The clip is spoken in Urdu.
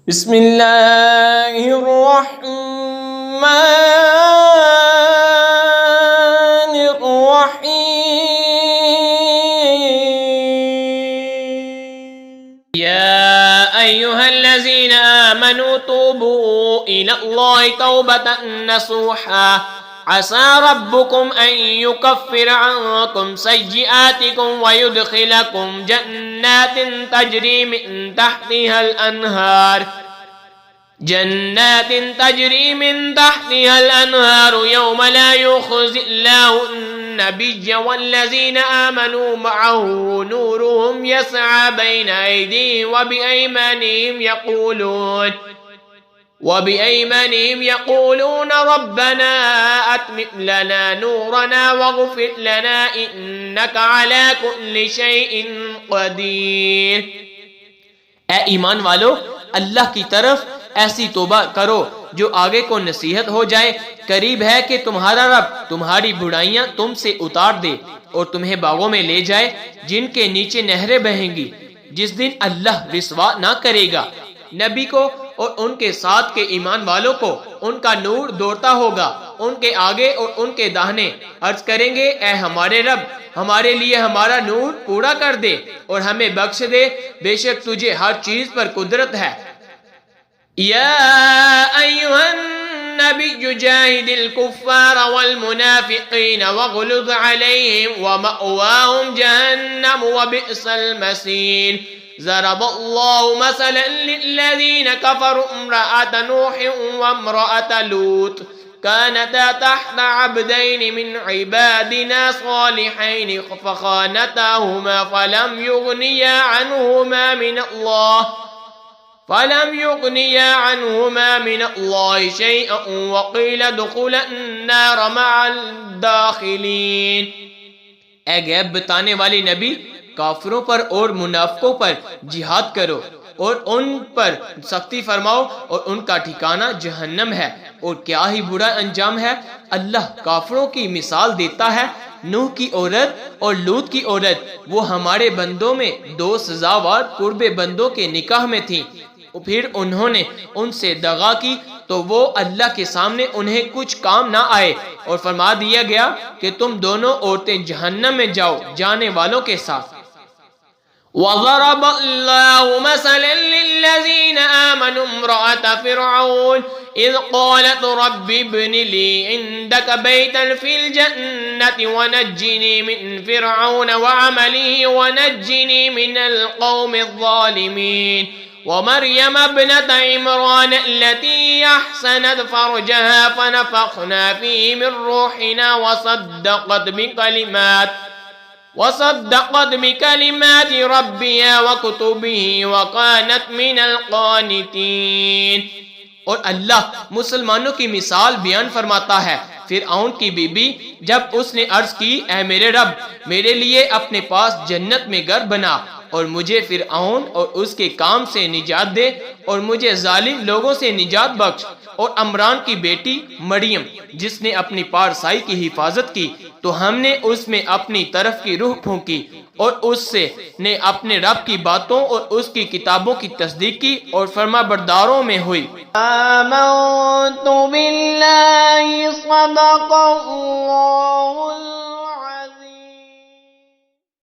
بسم اللہ الرحمن الرحیم یا ایہا الذین آمنوا توبوا الی اللہ توبۃ نصوحا عسى ربكم أن يكفر عنكم سيئاتكم ويدخلكم جنات تجري من تحتها الأنهار يوم لا يخزي الله النبي والذين آمنوا معه نورهم يسعى بين أيديهم وبأيمانهم يقولون ربنا أتمم لنا نورنا واغفر لنا إنك على كل شيء قدير۔ اے ایمان والو، اللہ کی طرف ایسی توبہ کرو جو آگے کو نصیحت ہو جائے۔ قریب ہے کہ تمہارا رب تمہاری برائیاں تم سے اتار دے اور تمہیں باغوں میں لے جائے جن کے نیچے نہریں بہیں گی، جس دن اللہ رسوا نہ کرے گا۔ نبی کو اور ان کے ساتھ کے ایمان والوں کو ان کا نور دوڑتا ہوگا ان کے آگے اور ان کے داہنے۔ عرض کریں گے اے ہمارے رب، ہمارے لیے ہمارا نور پورا کر دے اور ہمیں بخش دے، بے شک تجھے ہر چیز پر قدرت ہے۔ یا ایہا النبی جاہد الکفار والمنافقین واغلظ علیہم ومأواہم جہنم وبئس المصیر۔ ضرب الله مثلا للذين كفروا امرأة نوح وامرأة لوط كانتا تحت عبدين من عبادنا صالحين فخانتاهما فلم يغنيا عنهما من الله شيئا وقيل ادخلا النار مع الداخلين۔ اے غیب بتانے والے نبی، کافروں پر اور منافقوں پر جہاد کرو اور ان پر سختی فرماؤ اور ان کا ٹھکانہ جہنم ہے، اور کیا ہی برا انجام ہے۔ اللہ کافروں کی مثال دیتا ہے، نوح کی عورت اور لوط کی عورت، وہ ہمارے بندوں میں دو سزاوار قرب بندوں کے نکاح میں تھیں، پھر انہوں نے ان سے دغا کی تو وہ اللہ کے سامنے انہیں کچھ کام نہ آئے، اور فرما دیا گیا کہ تم دونوں عورتیں جہنم میں جاؤ جانے والوں کے ساتھ۔ وضرب الله مثلا للذين آمنوا امرأة فرعون إذ قالت رب ابن لي عندك بيتا في الجنة ونجني من فرعون وعمله ونجني من القوم الظالمين ومريم ابنة عمران التي أحسنت فرجها فنفخنا فيه من روحنا وصدقت بكلمات ربها وكتبه وكانت من القانتين۔ اور اللہ مسلمانوں کی مثال بیان فرماتا ہے۔ فرعون کی بی بی جب اس نے عرض کی اے میرے رب، میرے لیے اپنے پاس جنت میں گھر بنا اور مجھے فرعون اور اس کے کام سے نجات دے اور مجھے ظالم لوگوں سے نجات بخش، اور عمران کی بیٹی مریم جس نے اپنی پارسائی کی حفاظت کی تو ہم نے اس میں اپنی طرف کی روح پھونکی اور اس سے نے اپنے رب کی باتوں اور اس کی کتابوں کی تصدیق کی اور فرما برداروں میں ہوئی۔ آمنت باللہ صدق اللہ